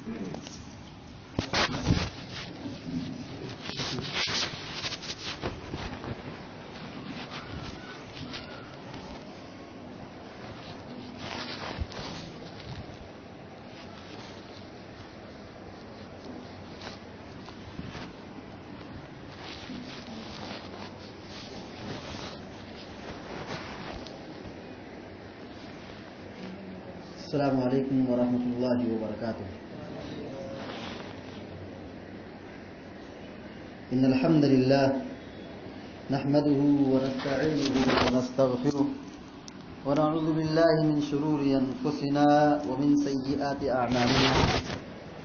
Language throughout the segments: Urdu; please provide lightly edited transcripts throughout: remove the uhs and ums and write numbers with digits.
السلام علیکم ورحمۃ اللہ وبرکاتہ۔ ان الحمد للہ نحمده ونستعینه ونستغفره ونعوذ باللہ من شرور انفسنا ومن سیئات اعمالنا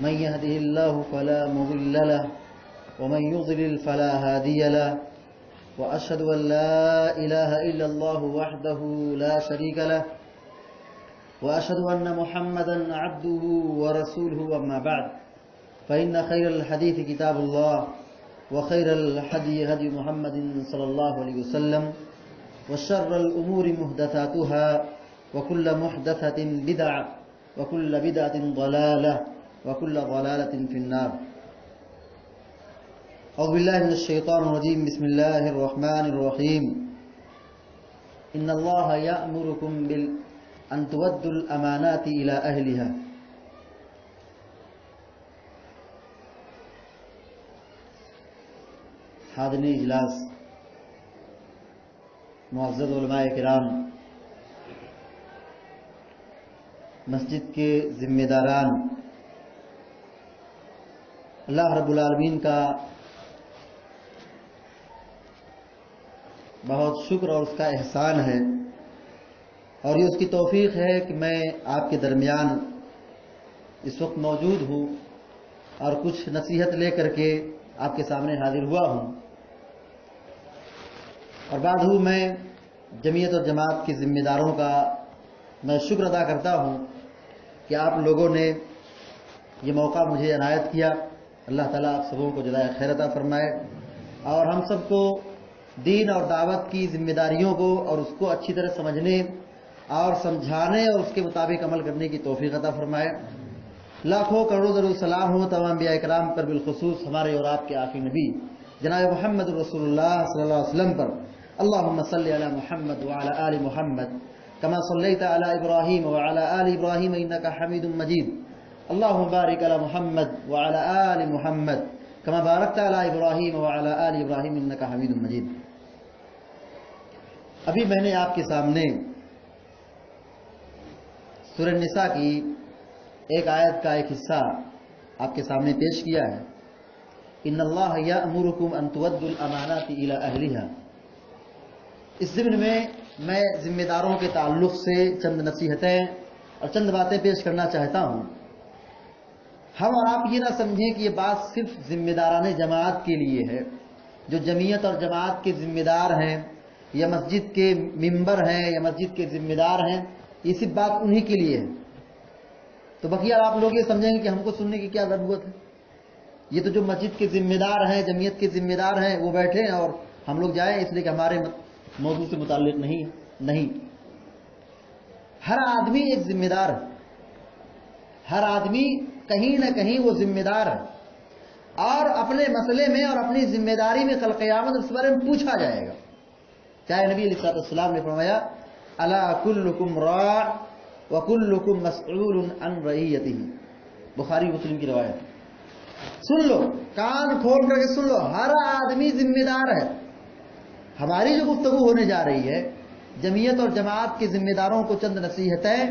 من يهده الله فلا مضل له ومن يضلل فلا هادي له واشهد ان لا اله الا الله وحده لا شريك له وأشهد أن محمدا عبده ورسوله أما بعد فإن خير الحديث كتاب الله وخير الهدي هدي محمد صلى الله عليه وسلم وشر الأمور محدثاتها وكل محدثة بدعة وكل بدعة ضلالة وكل ضلالة في النار۔ أعوذ بالله من الشيطان الرجيم، بسم الله الرحمن الرحيم۔ إن الله يأمركم ان تودوا الامانات الى اهلها۔ حاضرین اجلاس، معزز علماء کرام، مسجد کے ذمہ داران، اللہ رب العالمین کا بہت شکر اور اس کا احسان ہے، اور یہ اس کی توفیق ہے کہ میں آپ کے درمیان اس وقت موجود ہوں اور کچھ نصیحت لے کر کے آپ کے سامنے حاضر ہوا ہوں۔ اور بعد میں جمعیت اور جماعت کے ذمہ داروں کا میں شکر ادا کرتا ہوں کہ آپ لوگوں نے یہ موقع مجھے عنایت کیا۔ اللہ تعالیٰ آپ سبوں کو جزائے خیر عطا فرمائے، اور ہم سب کو دین اور دعوت کی ذمہ داریوں کو اور اس کو اچھی طرح سمجھنے اور سمجھانے اور اس کے مطابق عمل کرنے کی توفیق عطا فرمائے۔ لاکھوں کروڑوں درود سلام ہو تمام انبیاء کرام پر، بالخصوص ہمارے اور آپ کے آخری نبی جناب محمد رسول اللہ صلی اللہ علیہ وسلم پر۔ اللہم صلی علی محمد وعلی آل محمد کما صلیت علی ابراہیم وعلی آل ابراہیم انکا حمید مجید۔ اللہم بارک علی محمد وعلی آل محمد کما بارکت علی ابراہیم وعلی آل ابراہیم انکا حمید مجید۔ ابھی میں نے آپ کے سامنے سورہ النساء کی ایک آیت کا ایک حصہ آپ کے سامنے پیش کیا ہے۔ ان اللہ یأمرکم ان تودوا الامانات الی اہلها۔ اس ضمن میں ذمہ داروں کے تعلق سے چند نصیحتیں اور چند باتیں پیش کرنا چاہتا ہوں۔ ہم اور آپ یہ نہ سمجھیں کہ یہ بات صرف ذمہ داران جماعت کے لیے ہے، جو جمعیت اور جماعت کے ذمہ دار ہیں یا مسجد کے ممبر ہیں یا مسجد کے ذمہ دار ہیں، یہ صرف بات انہی کے لیے ہے۔ تو بقیہ آپ لوگ یہ سمجھیں گے کہ ہم کو سننے کی کیا ضرورت ہے، یہ تو جو مسجد کے ذمہ دار ہیں، جمعیت کے ذمہ دار ہیں، وہ بیٹھے ہیں اور ہم لوگ جائیں اس لیے کہ ہمارے موضوع سے متعلق نہیں۔ ہر آدمی ایک ذمہ دار ہے، ہر آدمی کہیں نہ کہیں وہ ذمہ دار ہے، اور اپنے مسئلے میں اور اپنی ذمہ داری میں کل قیامت اس بارے میں پوچھا جائے گا۔ چاہے نبی علیہ السلام نے فرمایا الا کلکم راع وکلکم مسئول عن رعیتہ، بخاری مسلم کی روایت۔ سن لو، کان کھول کر کے سن لو، ہر آدمی ذمہ دار ہے۔ ہماری جو گفتگو ہونے جا رہی ہے، جمعیت اور جماعت کے ذمہ داروں کو چند نصیحتیں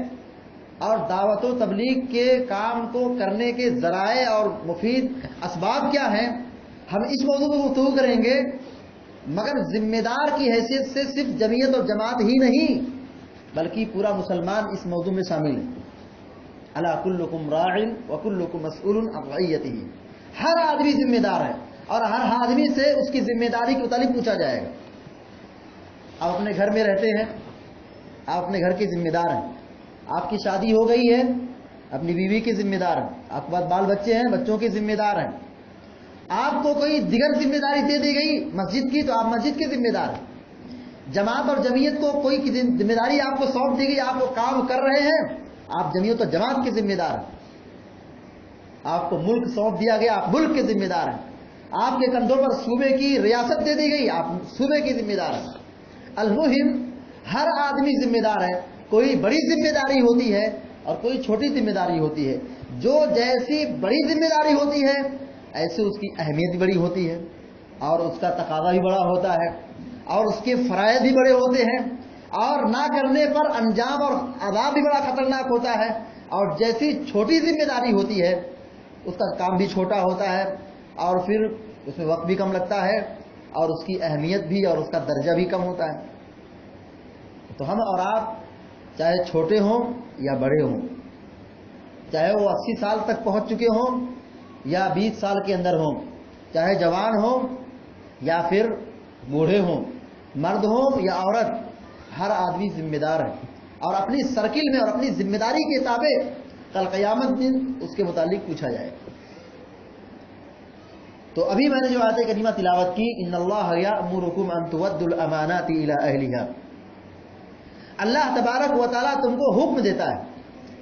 اور دعوت و تبلیغ کے کام کو کرنے کے ذرائع اور مفید اسباب کیا ہیں، ہم اس موضوع پر گفتگو کریں گے۔ مگر ذمہ دار کی حیثیت سے صرف جمعیت اور جماعت ہی نہیں بلکہ پورا مسلمان اس موضوع میں شامل ہے۔ الا کلکم راع وکلکم مسئول عن رعیتہ، ہر آدمی ذمہ دار ہے اور ہر آدمی سے اس کی ذمہ داری کے متعلق پوچھا جائے گا۔ آپ اپنے گھر میں رہتے ہیں، آپ اپنے گھر کے ذمہ دار ہیں، آپ کی شادی ہو گئی ہے، اپنی بیوی کے ذمہ دار ہیں، آپ کے پاس بال بچے ہیں، بچوں کے ذمہ دار ہیں۔ آپ کو کوئی دیگر ذمہ داری دے دی گئی مسجد کی تو آپ مسجد کے ذمہ دار ہیں۔ جماعت اور جمعیت کو کوئی ذمہ داری آپ کو سونپ دی گئی، آپ وہ کام کر رہے ہیں، آپ جمعیت اور جماعت کے ذمہ دار ہیں۔ آپ کو ملک سونپ دیا گیا، آپ ملک کے ذمہ دار ہیں، آپ کے کندھوں پر صوبے کی ریاست دے دی گئی، آپ صوبے کی ذمہ دار ہیں۔ المہم ہر آدمی ذمہ دار ہے، کوئی بڑی ذمہ داری ہوتی ہے اور کوئی چھوٹی ذمہ داری ہوتی ہے۔ جو جیسی بڑی ذمہ داری ہوتی ہے ایسے اس کی اہمیت بھی بڑی ہوتی ہے اور اس کا تقاضا بھی بڑا ہوتا ہے اور اس کے فرائض بھی بڑے ہوتے ہیں اور نہ کرنے پر انجام اور عذاب بھی بڑا خطرناک ہوتا ہے۔ اور جیسی چھوٹی ذمہ داری ہوتی ہے اس کا کام بھی چھوٹا ہوتا ہے اور پھر اس میں وقت بھی کم لگتا ہے اور اس کی اہمیت بھی اور اس کا درجہ بھی کم ہوتا ہے۔ تو ہم اور آپ چاہے چھوٹے ہوں یا بڑے ہوں، چاہے وہ 80 سال تک پہنچ چکے ہوں یا 20 سال کے اندر ہوں، چاہے جوان ہوں یا پھر بوڑھے ہوں، مرد ہوں یا عورت، ہر آدمی ذمہ دار ہے اور اپنی سرکل میں اور اپنی ذمہ داری کے تابع کل قیامت دن اس کے متعلق پوچھا جائے۔ تو ابھی میں نے جو آیت کریمہ تلاوت کی، ان اللہ یأمرکم ان تؤدوا الامانات الی اہلھا، اللہ تبارک و تعالیٰ تم کو حکم دیتا ہے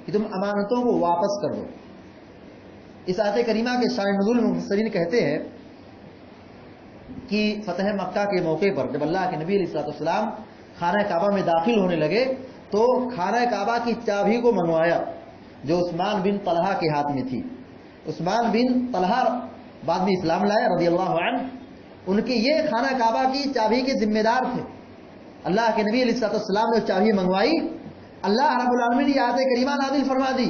کہ تم امانتوں کو واپس کر دو۔ اس آیت کریمہ کے شان نزول میں مفسرین کہتے ہیں کہ فتح مکہ کے موقع پر جب اللہ کے نبی علیہ الصلوۃ والسلام خانہ کعبہ میں داخل ہونے لگے تو خانہ کعبہ کی چابی کو منگوایا جو عثمان بن طلحہ کے ہاتھ میں تھی۔ عثمان بن طلحہ بعد میں اسلام لائے رضی اللہ عنہ، ان کے یہ خانہ کعبہ کی چابی کے ذمہ دار تھے۔ اللہ کے نبی علیہ الصلوۃ والسلام نے چابی منگوائی، اللہ رب العالمین نے آیت کریمہ نازل فرما دی،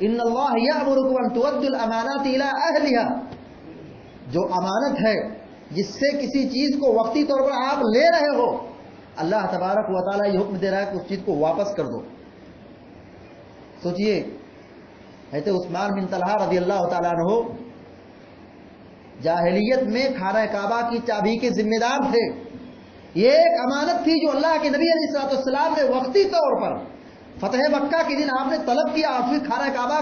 ان اللہ یأمرکم ان تؤدوا الامانات الی اہلھا، جو امانت ہے جس سے کسی چیز کو وقتی طور پر آپ لے رہے ہو، اللہ تبارک و تعالیٰ یہ حکم دے رہا ہے کہ اس چیز کو واپس کر دو۔ سوچئے حضرت عثمان بن طلحہ رضی اللہ تعالیٰ عنہ جاہلیت میں خانہ کعبہ کی چابی کے ذمہ دار تھے۔ یہ ایک امانت تھی جو اللہ کے نبی علیہ الصلوۃ والسلام نے وقتی طور پر فتح مکہ کے دن آپ نے طلب کیا اور پھر خانہ کعبہ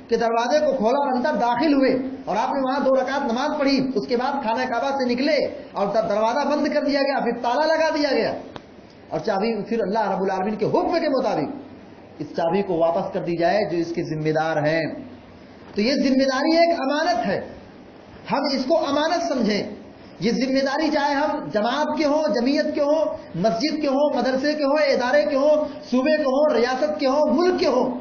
کے دروازے کو کھولا اور اندر داخل ہوئے اور آپ نے وہاں 2 رکعت نماز پڑھی، اس کے بعد خانہ کعبہ سے نکلے اور دروازہ بند کر دیا گیا، پھر تالا لگا دیا گیا اور چابی پھر اللہ رب العالمین کے حکم کے مطابق اس چابی کو واپس کر دی جائے جو اس کے ذمہ دار ہیں۔ تو یہ ذمہ داری ایک امانت ہے، ہم اس کو امانت سمجھیں۔ یہ ذمہ داری چاہے ہم جماعت کے ہوں، جمعیت کے ہوں، مسجد کے ہوں، مدرسے کے ہوں، ادارے کے ہوں، صوبے کے ہوں، ریاست کے ہوں، ملک کے ہوں،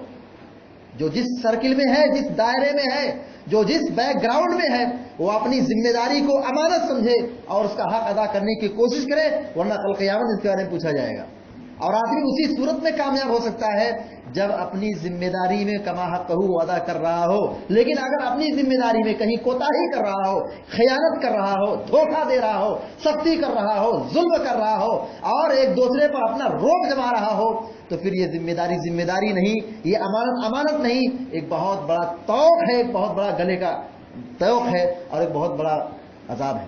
جو جس سرکل میں ہے، جس دائرے میں ہے، جو جس بیک گراؤنڈ میں ہے، وہ اپنی ذمہ داری کو امانت سمجھے اور اس کا حق ادا کرنے کی کوشش کرے، ورنہ کل قیامت اس کے بارے میں پوچھا جائے گا۔ اور آدمی اسی صورت میں کامیاب ہو سکتا ہے جب اپنی ذمہ داری میں کما حقہ ادا کر رہا ہو، لیکن اگر اپنی ذمہ داری میں کہیں کوتاہی کر رہا ہو، خیانت کر رہا ہو، دھوکہ دے رہا ہو، سختی کر رہا ہو، ظلم کر رہا ہو اور ایک دوسرے پر اپنا روب جما رہا ہو، تو پھر یہ ذمہ داری نہیں، یہ امانت نہیں، ایک بہت بڑا توق ہے، ایک بہت بڑا گلے کا توق ہے اور ایک بہت بڑا عذاب ہے۔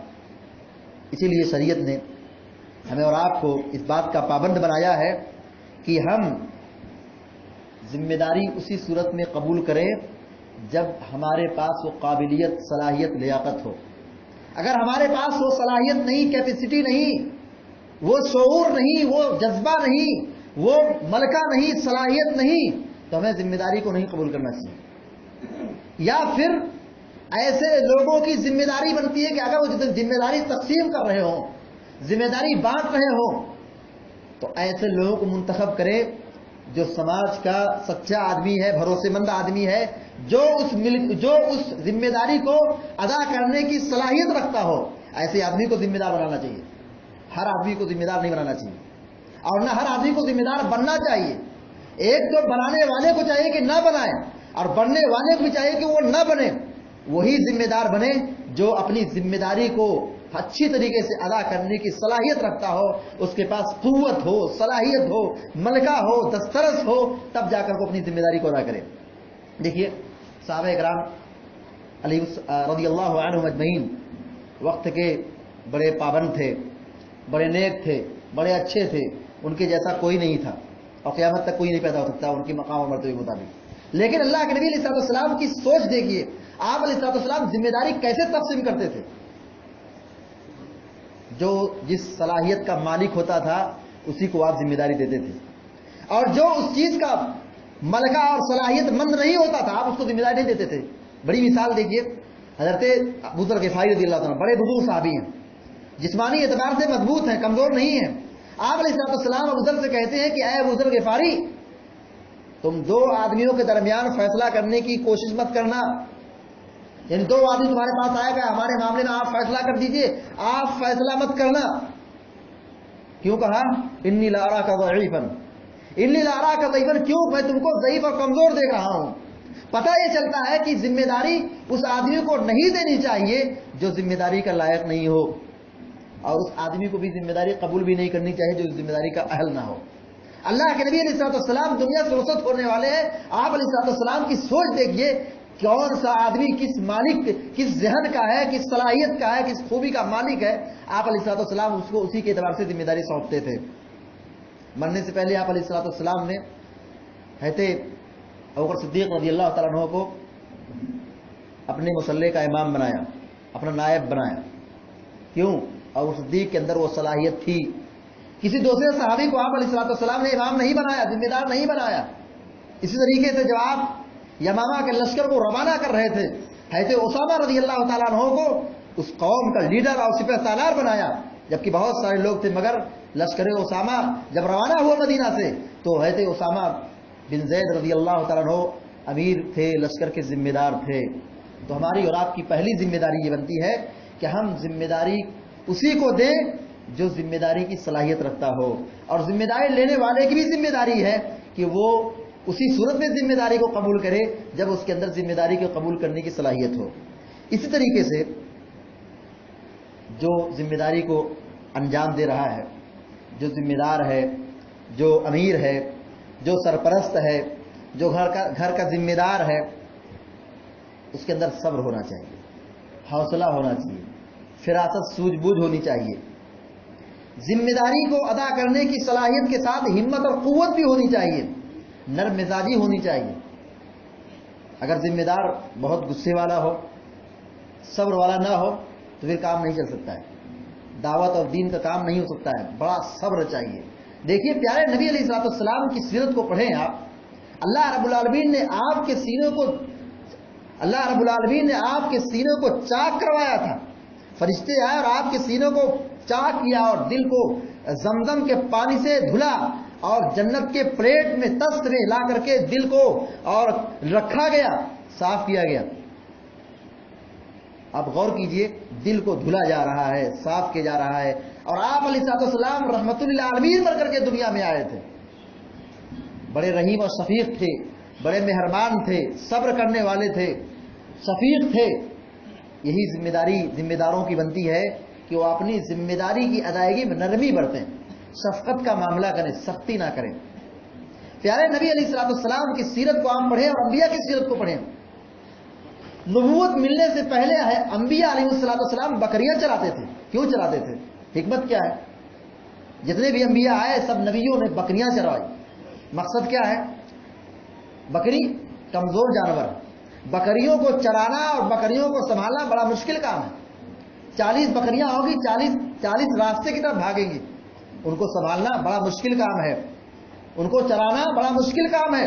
اسی لیے شریعت نے ہمیں اور آپ کو اس بات کا پابند بنایا ہے کہ ہم ذمہ داری اسی صورت میں قبول کریں جب ہمارے پاس وہ قابلیت، صلاحیت، لیاقت ہو۔ اگر ہمارے پاس وہ صلاحیت نہیں، کیپیسٹی نہیں، وہ شعور نہیں، وہ جذبہ نہیں، وہ ملکہ نہیں، صلاحیت نہیں، تو ہمیں ذمہ داری کو نہیں قبول کرنا چاہیے۔ یا پھر ایسے لوگوں کی ذمہ داری بنتی ہے کہ اگر وہ ذمہ داری تقسیم کر رہے ہوں، ذمہ داری بانٹ رہے ہوں، تو ایسے لوگوں کو منتخب کرے جو سماج کا سچا آدمی ہے، بھروسے مند آدمی ہے، جو اس ذمہ داری کو ادا کرنے کی صلاحیت رکھتا ہو، ایسے آدمی کو ذمہ دار بنانا چاہیے۔ ہر آدمی کو ذمہ دار نہیں بنانا چاہیے اور نہ ہر آدمی کو ذمہ دار بننا چاہیے۔ ایک تو بنانے والے کو چاہیے کہ نہ بنائے اور بننے والے کو بھی چاہیے کہ وہ نہ بنے۔ وہی ذمہ دار بنے جو اپنی ذمہ داری کو اچھی طریقے سے ادا کرنے کی صلاحیت رکھتا ہو، اس کے پاس قوت ہو، صلاحیت ہو، ملکہ ہو، دسترس ہو، تب جا کر وہ اپنی ذمہ داری کو ادا کرے۔ دیکھیے صحابہ کرام رضی اللہ عنہم اجمعین وقت کے بڑے پابند تھے، بڑے نیک تھے، بڑے اچھے تھے، ان کے جیسا کوئی نہیں تھا اور قیامت تک کوئی نہیں پیدا ہو سکتا ان کی مقام و مرتبے کے مطابق۔ لیکن اللہ کے نبی علیہ الصلوۃ والسلام کی سوچ دیکھیے، آپ علیہ الصلوۃ والسلام ذمہ داری کیسے تقسیم کرتے تھے۔ جو جس صلاحیت کا مالک ہوتا تھا اسی کو آپ ذمہ داری دیتے تھے، اور جو اس چیز کا ملکہ اور صلاحیت مند نہیں ہوتا تھا آپ اس کو ذمہ داری نہیں دیتے تھے، بڑی مثال دیکھیے، حضرت ابو ذر غفاری رضی اللہ عنہ بڑے بزرگ صحابی ہیں، جسمانی اعتبار سے مضبوط ہیں، کمزور نہیں ہیں۔ آپ علیہ السلام ابو ذر سے کہتے ہیں کہ اے ابو ذر غفاری، تم دو آدمیوں کے درمیان فیصلہ کرنے کی کوشش مت کرنا، یعنی دو آدمی تمہارے پاس آئے گا ہمارے معاملے میں آپ فیصلہ کر دیجئے، آپ فیصلہ مت کرنا۔ کیوں کہا؟ انی لاراک ضعیفا، انی لاراک ضعیفا، کیوں؟ میں تم کو ضعیف اور کمزور دیکھ رہا ہوں۔ پتہ یہ چلتا ہے کہ ذمہ داری اس آدمی کو نہیں دینی چاہیے جو ذمہ داری کا لائق نہیں ہو، اور اس آدمی کو بھی ذمہ داری قبول بھی نہیں کرنی چاہیے جو اس ذمہ داری کا اہل نہ ہو۔ اللہ کے نبی علیہ السلام دنیا سے رخصت ہونے والے ہیں، آپ علیہ السلام کی سوچ دیکھیے، کون سا آدمی کس مالک، کس ذہن کا ہے، کس صلاحیت کا ہے، کس خوبی کا مالک ہے، آپ علیہ السلام اس کو اسی کے اعتبار سے ذمہ داری سونپتے تھے۔ مرنے سے پہلے آپ علیہ السلام نے حضرت ابوبکر صدیق رضی اللہ تعالیٰ عنہ کو اپنے مصلی کا امام بنایا، اپنا نائب بنایا۔ کیوں؟ اور صدیق کے اندر وہ صلاحیت تھی۔ کسی دوسرے صحابی کو آپ علیہ السلام نے امام نہیں بنایا، ذمہ دار نہیں بنایا۔ اسی طریقے سے جب آپ یمامہ کے لشکر کو روانہ کر رہے تھے، حضرت اسامہ رضی اللہ تعالیٰ عنہ کو اس قوم کا لیڈر اور سپہ سالار بنایا، جبکہ بہت سارے لوگ تھے، مگر لشکر اسامہ جب روانہ ہوا مدینہ سے تو حضرت اسامہ بن زید رضی اللہ تعالیٰ عنہ امیر تھے، لشکر کے ذمہ دار تھے۔ تو ہماری اور آپ کی پہلی ذمہ داری یہ بنتی ہے کہ ہم ذمہ داری اسی کو دیں جو ذمہ داری کی صلاحیت رکھتا ہو، اور ذمہ داری لینے والے کی بھی ذمہ داری ہے کہ وہ اسی صورت میں ذمہ داری کو قبول کرے جب اس کے اندر ذمہ داری کو قبول کرنے کی صلاحیت ہو۔ اسی طریقے سے جو ذمہ داری کو انجام دے رہا ہے، جو ذمہ دار ہے، جو امیر ہے، جو سرپرست ہے، جو گھر کا ذمہ دار ہے، اس کے اندر صبر ہونا چاہیے، حوصلہ ہونا چاہیے، فراست سوجھ بوجھ ہونی چاہیے، ذمہ داری کو ادا کرنے کی صلاحیت کے ساتھ ہمت اور قوت بھی ہونی چاہیے، نرم مزاجی ہونی چاہیے۔ اگر ذمہ دار بہت غصے والا ہو، صبر والا نہ ہو تو پھر کام نہیں چل سکتا ہے، دعوت اور دین کا کام نہیں ہو سکتا ہے، بڑا صبر چاہیے۔ دیکھیے پیارے نبی علیہ السلام کی سیرت کو پڑھیں آپ، اللہ رب العالمین نے آپ کے سینوں کو چاک کروایا تھا، فرشتے آئے اور آپ کے سینوں کو چاک کیا اور دل کو زمزم کے پانی سے دھلا اور جنت کے پلیٹ میں تست میں لا کر کے دل کو اور رکھا گیا، صاف کیا گیا۔ آپ غور کیجئے، دل کو دھلا جا رہا ہے، صاف کیا جا رہا ہے، اور آپ علیہ السلام رحمت للعالمین بن کر کے دنیا میں آئے تھے۔ بڑے رحیم اور شفیق تھے، بڑے مہربان تھے، صبر کرنے والے تھے، شفیق تھے۔ یہی ذمہ داروں کی بنتی ہے کہ وہ اپنی ذمہ داری کی ادائیگی میں نرمی برتیں، شفقت کا معاملہ کریں، سختی نہ کریں۔ پیارے نبی علیہ السلام کی سیرت کو آپ پڑھیں اور انبیاء کی سیرت کو پڑھیں۔ نبوت ملنے سے پہلے انبیاء علیہ السلام بکریاں چراتے تھے۔ کیوں چراتے تھے؟ حکمت کیا ہے؟ جتنے بھی انبیاء آئے سب نبیوں نے بکریاں چروائی۔ مقصد کیا ہے؟ بکری کمزور جانور، بکریوں کو چرانا اور بکریوں کو سنبھالنا بڑا مشکل کام ہے۔ 40 بکریاں ہوگی، 40 راستے کی طرف بھاگیں گی، ان کو سنبھالنا بڑا مشکل کام ہے، ان کو چرانا بڑا مشکل کام ہے۔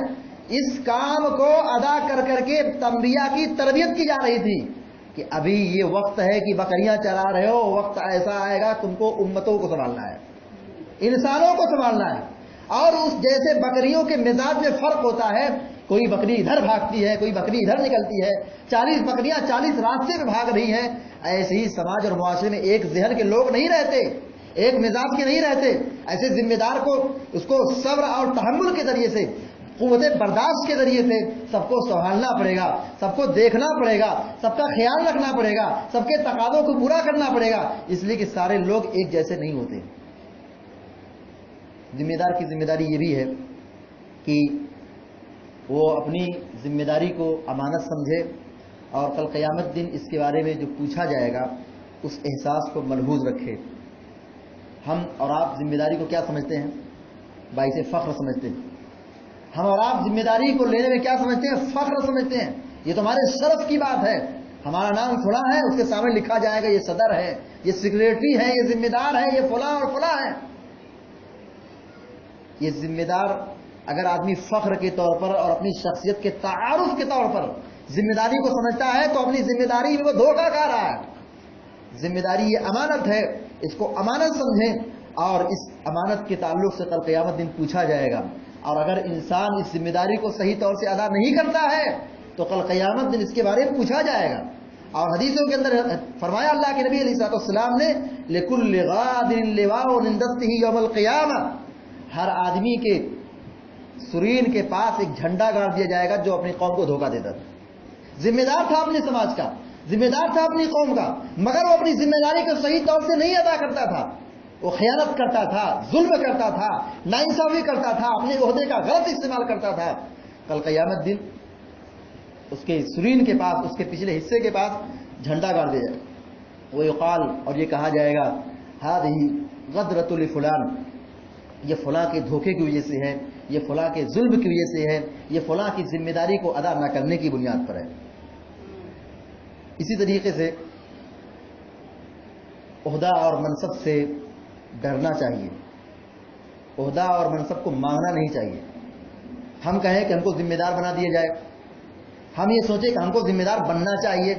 اس کام کو ادا کر کر کے انبیاء کی تربیت کی جا رہی تھی کہ ابھی یہ وقت ہے کہ بکریاں چرا رہے ہو، وقت ایسا آئے گا تم کو امتوں کو سنبھالنا ہے، انسانوں کو سنبھالنا ہے۔ اور اس جیسے بکریوں کے مزاج میں فرق ہوتا ہے، کوئی بکری ادھر بھاگتی ہے، کوئی بکری ادھر نکلتی ہے، 40 بکریاں 40 راستے میں بھاگ رہی ہیں۔ ایسے ہی سماج اور معاشرے میں ایک ذہن کے لوگ نہیں رہتے، ایک مزاج کے نہیں رہتے۔ ایسے ذمہ دار کو اس کو صبر اور تحمل کے ذریعے سے، قوت برداشت کے ذریعے سے سب کو سنبھالنا پڑے گا، سب کو دیکھنا پڑے گا، سب کا خیال رکھنا پڑے گا، سب کے تقاضوں کو پورا کرنا پڑے گا، اس لیے کہ سارے لوگ ایک جیسے نہیں ہوتے۔ ذمہ دار کی ذمہ داری یہ بھی ہے کہ وہ اپنی ذمہ داری کو امانت سمجھے اور کل قیامت دن اس کے بارے میں جو پوچھا جائے گا اس احساس کو ملحوظ رکھے۔ ہم اور آپ ذمہ داری کو کیا سمجھتے ہیں؟ باعث فخر سمجھتے ہیں۔ ہم اور آپ ذمہ داری کو لینے میں کیا سمجھتے ہیں؟ فخر سمجھتے ہیں۔ یہ تو ہمارے شرف کی بات ہے، ہمارا نام فلاں ہے، اس کے سامنے لکھا جائے گا یہ صدر ہے، یہ سیکریٹری ہے، یہ ذمہ دار ہے، یہ فلاں اور فلاں ہے۔ یہ ذمہ دار اگر آدمی فخر کے طور پر اور اپنی شخصیت کے تعارف کے طور پر ذمہ داری کو سمجھتا ہے تو اپنی ذمہ داری میں وہ دھوکہ کھا رہا ہے۔ ذمہ داری یہ امانت ہے، اس کو امانت سمجھیں، اور اس امانت کے تعلق سے کل قیامت دن پوچھا جائے گا، اور اگر انسان اس ذمہ داری کو صحیح طور سے ادا نہیں کرتا ہے تو کل قیامت دن اس کے بارے میں پوچھا جائے گا۔ اور حدیثوں کے اندر فرمایا اللہ کے نبی علیہ الصلوۃ والسلام نے لِكُلِّ غَادٍ لِوَاءٌ مِنْ دَسْتِهِ يَوْمَ الْقِيَامَةِ، ہر آدمی کے سرین کے پاس ایک جھنڈا گاڑ دیا جائے گا جو اپنی قوم کو دھوکہ دیتا تھا۔ ذمہ دار تھا اپنے سماج کا، ذمہ دار تھا اپنی قوم کا، مگر وہ اپنی ذمہ داری کو صحیح طور سے نہیں ادا کرتا تھا، وہ خیانت کرتا تھا، ظلم کرتا تھا، ناانصافی کرتا تھا، اپنے عہدے کا غلط استعمال کرتا تھا۔ کل قیامت دن اس کے سرین کے پاس، اس کے پچھلے حصے کے پاس جھنڈا گاڑ دیا جائے، وہ یقال، اور یہ کہا جائے گا ہذہ غدرۃ لفلان، یہ فلاں کے دھوکے کی وجہ سے ہے، یہ فلاں کے ظلم کی وجہ سے ہے، یہ فلاں کی ذمہ داری کو ادا نہ کرنے کی بنیاد پر ہے۔ اسی طریقے سے عہدہ اور منصب سے ڈرنا چاہیے، عہدہ اور منصب کو مانگنا نہیں چاہیے۔ ہم کہیں کہ ہم کو ذمہ دار بنا دیا جائے، ہم یہ سوچیں کہ ہم کو ذمہ دار بننا چاہیے،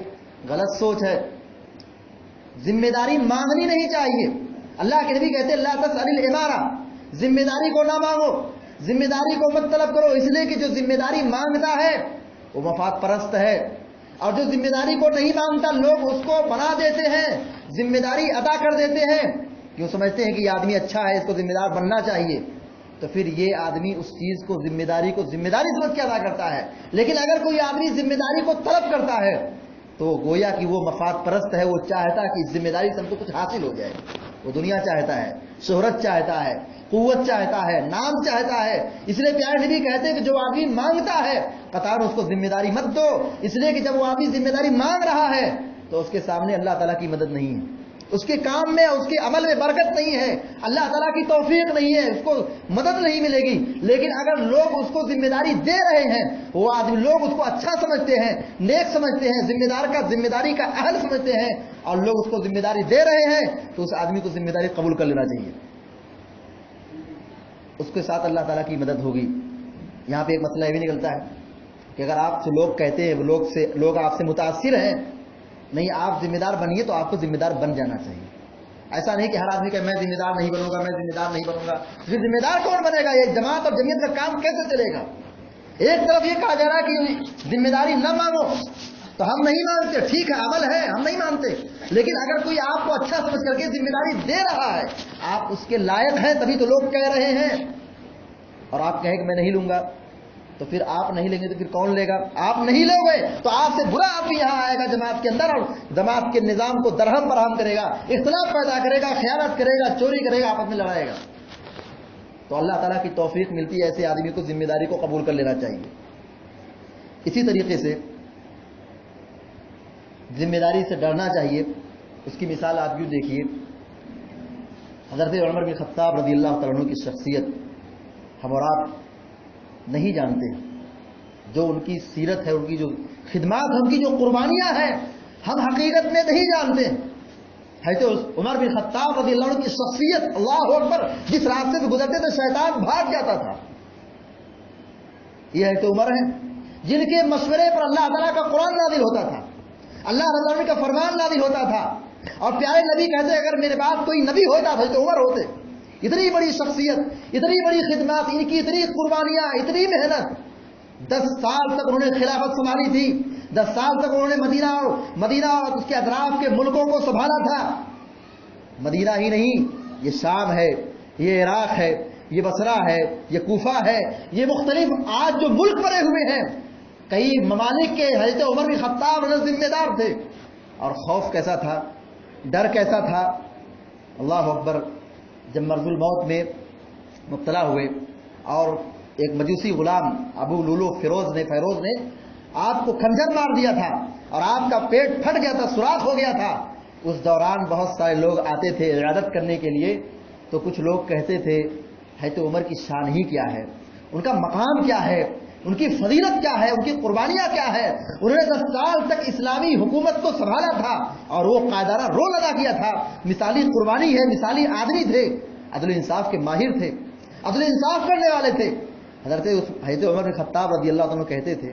غلط سوچ ہے۔ ذمہ داری مانگنی نہیں چاہیے۔ اللہ کے نبی کہتے ہیں لا تسأل الامارہ، ذمہ داری کو نہ مانگو، ذمہ داری کو مت طلب کرو، اس لیے کہ جو ذمہ داری مانگتا ہے وہ مفاد پرست ہے، اور جو ذمہ داری کو نہیں مانگتا لوگ اس کو بنا دیتے ہیں، ذمہ داری ادا کر دیتے ہیں، کیوں سمجھتے ہیں کہ یہ آدمی اچھا ہے، اس کو ذمہ دار بننا چاہیے، تو پھر یہ آدمی اس چیز کو ذمہ داری سمجھ کے ادا کرتا ہے۔ لیکن اگر کوئی آدمی ذمہ داری کو طلب کرتا ہے تو گویا کہ وہ مفاد پرست ہے، وہ چاہتا ہے کہ اس ذمہ داری سے ہم کو کچھ حاصل ہو جائے، وہ دنیا چاہتا ہے، شہرت چاہتا ہے، قوت چاہتا ہے، نام چاہتا ہے۔ اس لیے پیارے نبی کہتے ہیں کہ جو آدمی مانگتا ہے قطار اس کو ذمہ داری مت دو، اس لیے کہ جب وہ آدمی ذمہ داری مانگ رہا ہے تو اس کے سامنے اللہ تعالیٰ کی مدد نہیں ہے، اس کے کام میں، اس کے عمل میں برکت نہیں ہے، اللہ تعالیٰ کی توفیق نہیں ہے، اس کو مدد نہیں ملے گی۔ لیکن اگر لوگ اس کو ذمہ داری دے رہے ہیں، وہ آدمی لوگ اس کو اچھا سمجھتے ہیں، نیک سمجھتے ہیں، ذمہ داری کا اہل سمجھتے ہیں، اور لوگ اس کو ذمہ داری دے رہے ہیں تو اس آدمی کو ذمہ داری قبول کر لینا چاہیے، اس کے ساتھ اللہ تعالیٰ کی مدد ہوگی۔ یہاں پہ ایک مسئلہ یہ بھی نکلتا ہے کہ اگر آپ سے لوگ کہتے ہیں، لوگ آپ سے متاثر ہیں، نہیں آپ ذمہ دار بنیے تو آپ کو ذمہ دار بن جانا چاہیے۔ ایسا نہیں کہ ہر آدمی کہ میں ذمہ دار نہیں بنوں گا، میں ذمہ دار نہیں بنوں گا، پھر ذمہ دار کون بنے گا؟ یہ جماعت اور جمعیت کا کام کیسے چلے گا؟ ایک طرف یہ کہا جا رہا ہے کہ ذمہ داری نہ مانگو، تو ہم نہیں مانگتے، ٹھیک ہے عمل ہے، ہم نہیں مانتے، لیکن اگر کوئی آپ کو اچھا سمجھ کر کے ذمہ داری دے رہا ہے، آپ اس کے لائق ہیں تبھی تو لوگ کہہ رہے ہیں، اور آپ کہیں کہ میں نہیں لوں گا، تو پھر آپ نہیں لیں گے تو پھر کون لے گا؟ آپ نہیں لو گے تو آپ سے برا آدمی یہاں آئے گا جماعت کے اندر، اور جماعت کے نظام کو درہم برہم کرے گا، اختلاف پیدا کرے گا، خیانت کرے گا، چوری کرے گا، آپس میں لڑائے گا۔ تو اللہ تعالیٰ کی توفیق ملتی ہے ایسے آدمی کو ذمہ داری کو قبول کر لینا چاہیے۔ اسی طریقے سے ذمہ داری سے ڈرنا چاہیے۔ اس کی مثال آپ یوں دیکھیے، حضرت عمر بن خطاب رضی اللہ تعالیٰ عنہ کی شخصیت ہم اور آپ نہیں جانتے، جو ان کی سیرت ہے، ان کی جو خدمات ہیں، ان کی جو قربانیاں ہیں، ہم حقیقت میں نہیں جانتے۔ حضرت عمر بن خطاب رضی اللہ عنہ کی شخصیت، اللہ اکبر، جس راستے سے گزرتے تھے شیطان بھاگ جاتا تھا۔ یہ حضرت عمر ہیں جن کے مشورے پر اللہ تعالیٰ کا قرآن نازل ہوتا تھا، اللہ رب العالمین کا فرمان نازل ہوتا تھا، اور پیارے نبی کہتے اگر میرے پاس کوئی نبی ہوتا تو عمر ہوتے۔ اتنی بڑی شخصیت، اتنی بڑی خدمات، ان کی اتنی قربانیاں، اتنی محنت۔ 10 سال تک انہوں نے خلافت سنبھالی تھی، 10 سال تک انہوں نے مدینہ اور اس کے اطراف کے ملکوں کو سنبھالا تھا۔ مدینہ ہی نہیں، یہ شام ہے، یہ عراق ہے، یہ بصرہ ہے، یہ کوفہ ہے، یہ مختلف آج جو ملک بنے ہوئے ہیں، کئی ممالک کے حضرت عمر بن خطاب ذمہ دار تھے۔ اور خوف کیسا تھا، ڈر کیسا تھا، اللہ اکبر۔ جب مرض الموت میں مبتلا ہوئے اور ایک مجوسی غلام ابو لولو فیروز نے آپ کو خنجر مار دیا تھا اور آپ کا پیٹ پھٹ گیا تھا، سوراخ ہو گیا تھا، اس دوران بہت سارے لوگ آتے تھے عیادت کرنے کے لیے، تو کچھ لوگ کہتے تھے حضرت عمر کی شان ہی کیا ہے، ان کا مقام کیا ہے، ان کی فضیلت کیا ہے، ان کی قربانیاں کیا ہے، انہوں نے 10 سال تک اسلامی حکومت کو سنبھالا تھا اور وہ قائدانہ رول ادا کیا تھا، مثالی قربانی ہے، مثالی آدمی تھے، عدل انصاف کے ماہر تھے، عدل انصاف کرنے والے تھے۔ حضرت عمر بن خطاب رضی اللہ عنہ کہتے تھے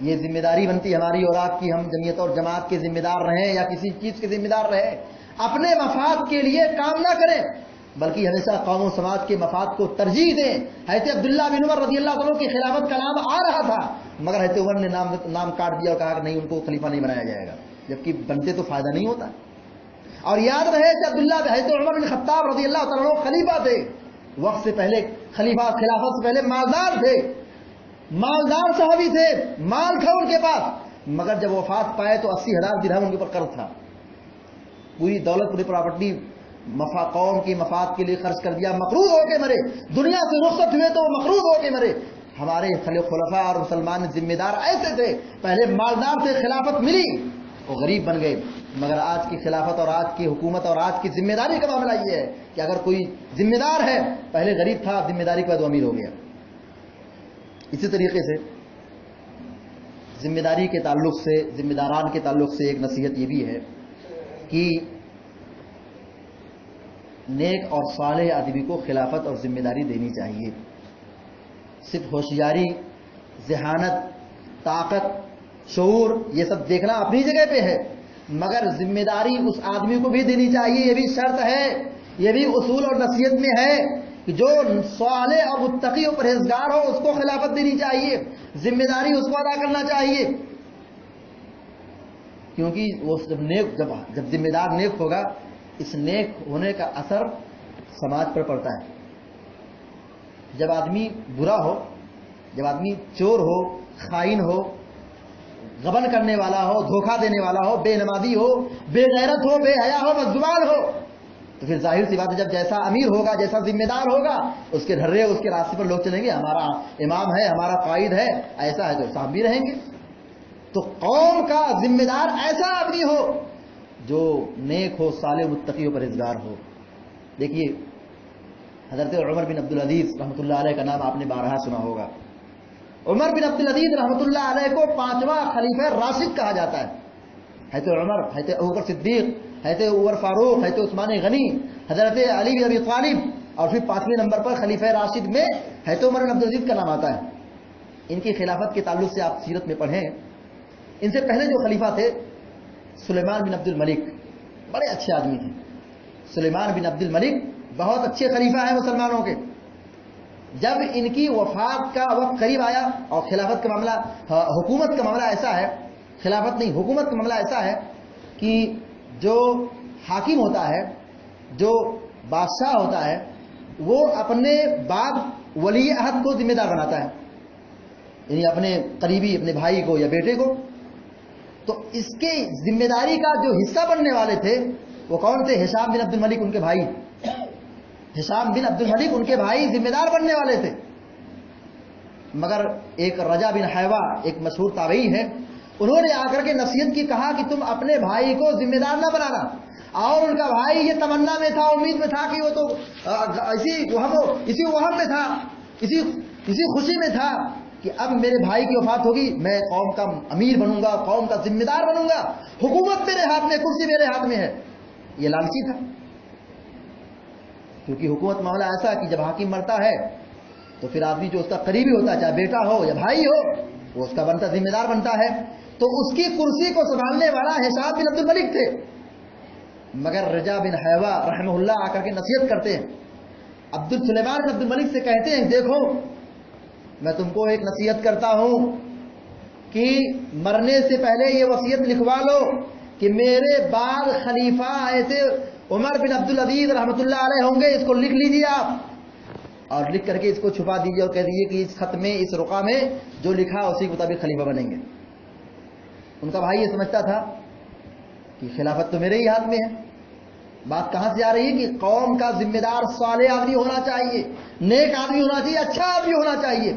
یہ ذمہ داری بنتی ہماری اور آپ کی، ہم جمعیت اور جماعت کے ذمہ دار رہیں یا کسی چیز کے ذمہ دار رہیں، اپنے مفاد کے لیے کام نہ کریں بلکہ ہمیشہ قوم و سماج کے مفاد کو ترجیح دیں۔ حضرت عبداللہ بن عمر رضی اللہ عنہ کی خلافت کا نام آ رہا تھا مگر حضرت عمر نے نام کاٹ دیا اور کہا کہ نہیں، ان کو خلیفہ نہیں بنایا جائے گا، جبکہ بنتے تو فائدہ نہیں ہوتا۔ اور یاد رہے کہ حضرت عمر بن خطاب رضی اللہ عنہ خلیفہ تھے، وقت سے پہلے خلافت سے پہلے مالدار تھے، مالدار صحابی تھے، مال تھا ان کے پاس، مگر جب وفات پائے تو 80,000 درہم ان کے اوپر قرض تھا، پوری دولت پوری پراپرٹی قوم کی مفاد کے لیے خرچ کر دیا، مقروض ہو کے مرے، دنیا سے رخصت ہوئے تو وہ مقروض ہو کے مرے۔ ہمارے خلفاء اور مسلمان ذمہ دار ایسے تھے، پہلے مالدار تھے، خلافت ملی وہ غریب بن گئے، مگر آج کی خلافت اور آج کی حکومت اور آج کی ذمہ داری کا معاملہ یہ ہے کہ اگر کوئی ذمہ دار ہے، پہلے غریب تھا، ذمہ داری کے بعد وہ امیر ہو گیا۔ اسی طریقے سے ذمہ داری کے تعلق سے، ذمہ داران کے تعلق سے ایک نصیحت یہ بھی ہے کہ نیک اور صالح آدمی کو خلافت اور ذمہ داری دینی چاہیے۔ صرف ہوشیاری، ذہانت، طاقت، شعور یہ سب دیکھنا اپنی جگہ پہ ہے، مگر ذمہ داری اس آدمی کو بھی دینی چاہیے، یہ بھی شرط ہے، یہ بھی اصول اور نصیحت میں ہے کہ جو صالح اور متقی اور پرہیزگار ہو اس کو خلافت دینی چاہیے، ذمہ داری اس کو ادا کرنا چاہیے، کیونکہ وہ جب ذمہ دار نیک ہوگا، اس نیک ہونے کا اثر سماج پر پڑتا ہے۔ جب آدمی برا ہو، جب آدمی چور ہو، خائن ہو، غبن کرنے والا ہو، دھوکہ دینے والا ہو، بے نمازی ہو، بے غیرت ہو، بے حیا ہو، بدزبان ہو، تو پھر ظاہر سی بات ہے جب جیسا امیر ہوگا، جیسا ذمہ دار ہوگا، اس کے ڈھرے اس کے راستے پر لوگ چلیں گے، ہمارا امام ہے، ہمارا قائد ہے، ایسا ہے، تو صاحب بھی رہیں گے۔ تو قوم کا ذمہ دار ایسا آدمی ہو جو نیک ہو، صالح، متقی و پرہیزگار ہو۔ دیکھیے حضرت عمر بن عبدالعزیز رحمۃ اللہ علیہ کا نام آپ نے بارہا سنا ہوگا۔ عمر بن عبدالعزیز رحمۃ اللہ علیہ کو 5واں خلیفہ راشد کہا جاتا ہے۔ حضرت عمر، حضرت ابوبکر صدیق، حضرت عمر فاروق، حضرت عثمان غنی، حضرت علی بن ابی طالب، اور پھر 5ویں نمبر پر خلیفہ راشد میں حضرت عمر بن عبدالعزیز کا نام آتا ہے۔ ان کی خلافت کے تعلق سے آپ سیرت میں پڑھیں، ان سے پہلے جو خلیفہ تھے سلیمان بن عبد الملک، بڑے اچھے آدمی تھے۔ سلیمان بن عبد الملک بہت اچھے خلیفہ ہیں مسلمانوں کے۔ جب ان کی وفات کا وقت قریب آیا اور خلافت کا معاملہ، حکومت کا معاملہ ایسا ہے، خلافت نہیں حکومت کا معاملہ ایسا ہے کہ جو حاکم ہوتا ہے، جو بادشاہ ہوتا ہے، وہ اپنے بعد ولی عہد کو ذمہ دار بناتا ہے، یعنی اپنے قریبی، اپنے بھائی کو یا بیٹے کو۔ تو اس کے ذمہ داری کا جو حصہ بننے والے تھے وہ کون تھے؟ ہشام بن عبد الملک، ان کے بھائی، ہشام بن عبد الملک ان کے بھائی ذمہ دار بننے والے تھے۔ مگر ایک رجا بن حیوہ، ایک مشہور تابعی ہے، انہوں نے آ کر کے نصیحت کی، کہا کہ تم اپنے بھائی کو ذمہ دار نہ بنانا۔ اور ان کا بھائی یہ تمنا میں تھا، امید میں تھا کہ وہ تو اسی وہم میں تھا، اسی خوشی میں تھا کہ اب میرے بھائی کی وفات ہوگی، میں قوم کا امیر بنوں گا، قوم کا ذمہ دار بنوں گا، حکومت میرے ہاتھ میں، کرسی میرے ہاتھ میں ہے۔ یہ لالچی تھا، کیونکہ حکومت معاملہ ایسا کہ جب حاکم مرتا ہے تو پھر آدمی جو اس کا قریبی ہوتا ہے، چاہے بیٹا ہو یا بھائی ہو، وہ اس کا بنتا ذمہ دار بنتا ہے۔ تو اس کی کرسی کو سنبھالنے والا ہشام بن عبد الملک تھے، مگر رجا بن حیوہ رحمہ اللہ آ کر کے نصیحت کرتے ہیں، سلیمان بن عبد الملک سے کہتے ہیں، دیکھو میں تم کو ایک نصیحت کرتا ہوں کہ مرنے سے پہلے یہ وصیت لکھوا لو کہ میرے بعد خلیفہ ایسے عمر بن عبدالعزیز رحمۃ اللہ علیہ ہوں گے، اس کو لکھ لیجیے آپ، اور لکھ کر کے اس کو چھپا دیجیے اور کہہ دیجیے کہ اس خط میں، اس رقعہ میں جو لکھا اسی کے مطابق خلیفہ بنیں گے۔ ان کا بھائی یہ سمجھتا تھا کہ خلافت تو میرے ہی ہاتھ میں ہے۔ بات کہاں سے آ رہی ہے کہ قوم کا ذمہ دار صالح آدمی ہونا چاہیے، نیک آدمی ہونا چاہیے، اچھا آدمی ہونا چاہیے۔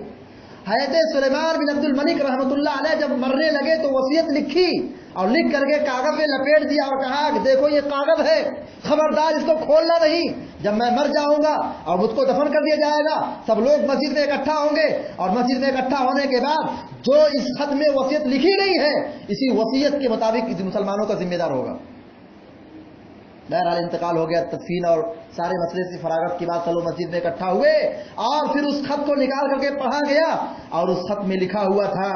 حضرت سلیمان بن عبد الملک رحمۃ اللہ علیہ جب مرنے لگے تو وصیت لکھی اور لکھ کر کے کاغذ میں لپیٹ دیا اور کہا کہ دیکھو یہ کاغذ ہے، خبردار اس کو کھولنا نہیں، جب میں مر جاؤں گا اور مجھ کو دفن کر دیا جائے گا، سب لوگ مسجد میں اکٹھا ہوں گے، اور مسجد میں اکٹھا ہونے کے بعد جو اس خط میں وصیت لکھی گئی ہے اسی وصیت کے مطابق مسلمانوں کا ذمہ دار ہوگا۔ بہرحال انتقال ہو گیا، تدفین اور سارے مسئلے سے فراغت کے بعد چلو مسجد میں اکٹھا ہوئے، اور پھر اس خط کو نکال کر کے پڑھا گیا، اور اس خط میں لکھا ہوا تھا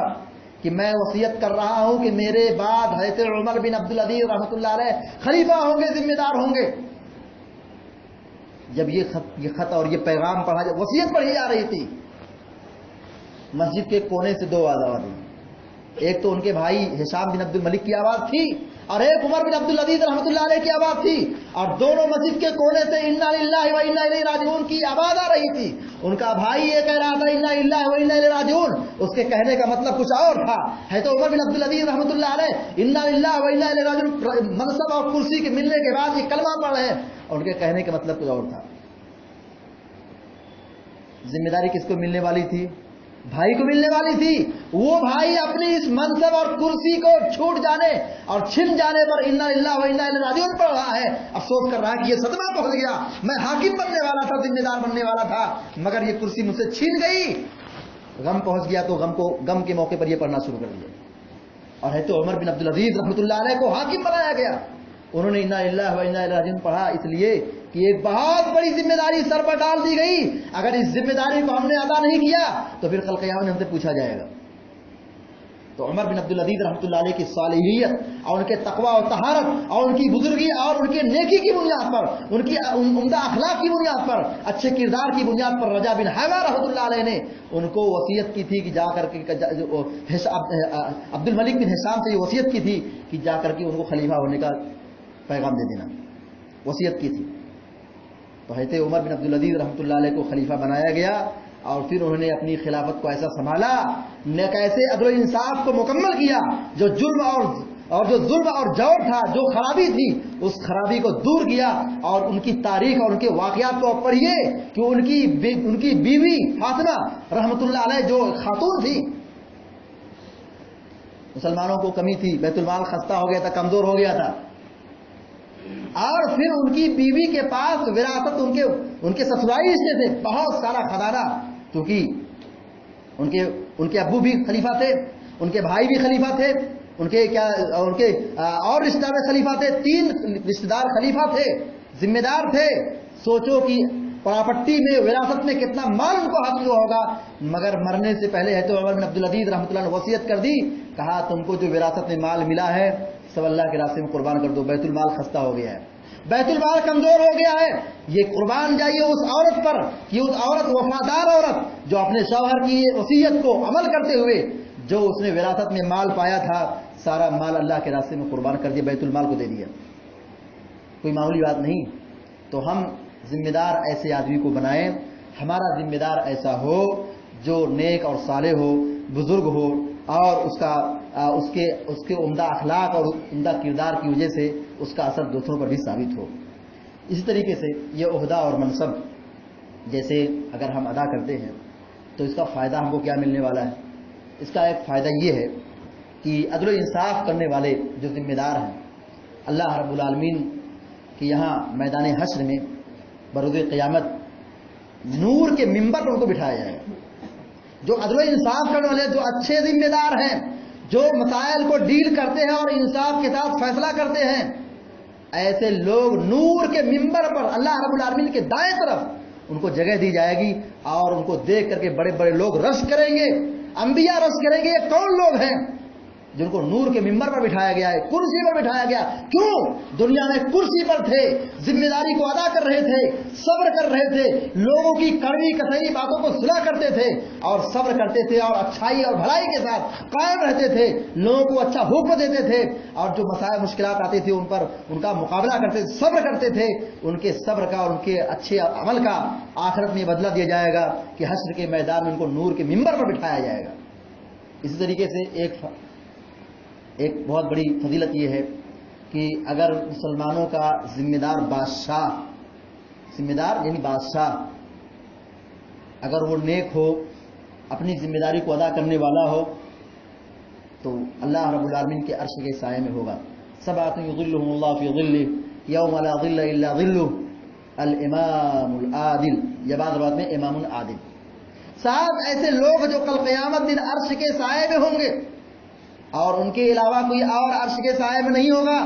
کہ میں وصیت کر رہا ہوں کہ میرے بعد حضرت عمر بن عبدالعزیز رحمۃ اللہ علیہ خلیفہ ہوں گے، ذمہ دار ہوں گے۔ جب یہ خط اور یہ پیغام پڑھا، جب وصیت پڑھی جا رہی تھی، مسجد کے کونے سے دو آواز آئی، ایک تو ان کے بھائی ہشام بن عبد الملک کی آواز تھی اور ایک عمر بن عبدالعزیز رحمۃ اللہ علیہ کی آواز تھی، اور دونوں مسجد کے کونے سے انا للہ و انا الیہ راجعون کی آواز آ رہی تھی۔ ان کا بھائی یہ کہہ رہا تھا انا للہ و انا الیہ راجعون، اس کے کہنے کا مطلب کچھ اور تھا۔ ہے تو عمر بن عبدالعزیز رحمۃ اللہ علیہ انا للہ و انا الیہ راجعون منصب اور کرسی کے ملنے کے بعد یہ کلمہ پڑھ رہے ہیں، اور ان کے کہنے کا مطلب کچھ اور تھا۔ ذمہ داری کس کو ملنے والی تھی؟ بھائی کو ملنے والی تھی۔ وہ بھائی اپنی اس منصب اور کرسی کو چھوٹ جانے اور چھن جانے پر انا للہ و انا الیہ راجعون پڑھ رہا ہے، افسوس کر رہا ہے کہ یہ صدمہ پہنچ گیا، میں حاکم بننے والا تھا، ذمہ دار بننے والا تھا، مگر یہ کرسی مجھ سے چھین گئی۔ غم پہنچ گیا تو غم کے موقع پر یہ پڑھنا شروع کر دیا، اور ہے تو عمر بن عبدالعزیز رحمۃ اللہ علیہ کو حاکم بنایا گیا۔ انہوں نے انا للہ و انا الیہ راجعون پڑھا اس لیے کہ ایک بہت بڑی ذمہ داری سر پر ڈال دی گئی، اگر اس ذمہ داری کو ہم نے ادا نہیں کیا تو پھر کل قیامت میں ہم سے پوچھا جائے گا۔ تو عمر بن عبدالعزیز رحمۃ اللہ علیہ کی صالحیت اور ان کے تقوی و طہارت اور ان کی بزرگی اور ان کے نیکی کی بنیاد پر، ان کی عمدہ اخلاق کی بنیاد پر، اچھے کردار کی بنیاد پر رجا بن حیوہ رحمۃ اللہ علیہ نے ان کو وصیت کی تھی کہ جا کر کے عبد الملک بن ہشام سے یہ وصیت کی تھی کہ جا کر کے ان کو خلیفہ ہونے کا پیغام دے دینا، وصیت کی تھی۔ تو حضرت عمر بن عبدالعزیز رحمۃ اللہ علیہ کو خلیفہ بنایا گیا، اور پھر انہوں نے اپنی خلافت کو ایسا سنبھالا، کیسے عدل و انصاف کو مکمل کیا، جو جرم اور جو ظلم اور جور تھا، جو خرابی تھی، اس خرابی کو دور کیا۔ اور ان کی تاریخ اور ان کے واقعات کو پڑھیے کہ ان کی بیوی فاطمہ رحمۃ اللہ علیہ جو خاتون تھی، مسلمانوں کو کمی تھی، بیت المال خستہ ہو گیا تھا، کمزور ہو گیا تھا، اور پھر ان کی بیوی کے پاس وراثت ان کے سسرالی رشتے سے بہت سارا خزانہ، کیونکہ ان کے ابو بھی خلیفہ تھے، ان کے بھائی بھی خلیفہ تھے، ان کے اور رشتہ دار خلیفہ تھے، 3 رشتہ دار خلیفہ تھے، ذمہ دار تھے۔ سوچو کہ پراپرٹی میں، وراثت میں کتنا مال ان کو حاصل ہوگا، مگر مرنے سے پہلے ہے تو عمر بن عبدالعزیز رحمۃ اللہ نے وصیت کر دی، کہا تم کو جو وراثت میں مال ملا ہے سب اللہ کے راستے میں قربان کر دو، بیت المال خستہ ہو گیا ہے، بیت المال کمزور ہو گیا ہے، یہ قربان جائیے اس عورت پر کہ اس عورت، وفادار عورت جو اپنے شوہر کی وصیت کو عمل کرتے ہوئے جو اس نے وراثت میں مال پایا تھا، سارا مال اللہ کے راستے میں قربان کر دیا، بیت المال کو دے دیا۔ کوئی معمولی بات نہیں۔ تو ہم ذمہ دار ایسے آدمی کو بنائیں، ہمارا ذمہ دار ایسا ہو جو نیک اور صالح ہو، بزرگ ہو، اور اس کے عمدہ اخلاق اور عمدہ کردار کی وجہ سے اس کا اثر دوسروں پر بھی ثابت ہو۔ اسی طریقے سے یہ عہدہ اور منصب جیسے اگر ہم ادا کرتے ہیں تو اس کا فائدہ ہم کو کیا ملنے والا ہے؟ اس کا ایک فائدہ یہ ہے کہ عدل و انصاف کرنے والے جو ذمہ دار ہیں، اللہ رب العالمین کے یہاں میدان حشر میں بروز قیامت نور کے منبر پر ان کو بٹھایا جائے گا۔ جو عدل و انصاف کرنے والے، جو اچھے ذمہ دار ہیں، جو مسائل کو ڈیل کرتے ہیں اور انصاف کے ساتھ فیصلہ کرتے ہیں، ایسے لوگ نور کے منبر پر اللہ رب العالمین کے دائیں طرف ان کو جگہ دی جائے گی، اور ان کو دیکھ کر کے بڑے بڑے لوگ رشک کریں گے، انبیاء رشک کریں گے، یہ کون لوگ ہیں جن کو نور کے منبر پر بٹھایا گیا ہے، کرسی پر بٹھایا گیا؟ کیوں؟ دنیا میں کرسی پر تھے، ذمہ داری کو ادا کر رہے تھے، صبر کر رہے تھے، لوگوں کی کڑوی کسری باتوں کو سنا کرتے تھے اور صبر کرتے تھے، اور اچھائی اور بھلائی کے ساتھ قائم رہتے تھے، لوگوں کو اچھا حکم دیتے تھے، اور جو مسائل مشکلات آتی تھی ان پر ان کا مقابلہ کرتے تھے، صبر کرتے تھے۔ ان کے صبر کا اور ان کے اچھے عمل کا آخرت میں بدلہ دیا جائے گا کہ حشر کے میدان میں ان کو نور کے منبر پر بٹھایا جائے گا۔ اسی طریقے سے ایک بہت بڑی فضیلت یہ ہے کہ اگر مسلمانوں کا ذمہ دار بادشاہ، ذمہ دار یعنی بادشاہ، اگر وہ نیک ہو، اپنی ذمہ داری کو ادا کرنے والا ہو، تو اللہ رب العالمین کے عرش کے سائے میں ہوگا۔ سبعۃ یظلهم اللہ فی ظلہ یوم لا ظل الا ظلہ، الامام العادل، یہ بعض روایت میں امام العادل، 7 ایسے لوگ جو کل قیامت دن عرش کے سائے میں ہوں گے، اور ان کے علاوہ کوئی اور عرش کے سائے میں نہیں ہوگا۔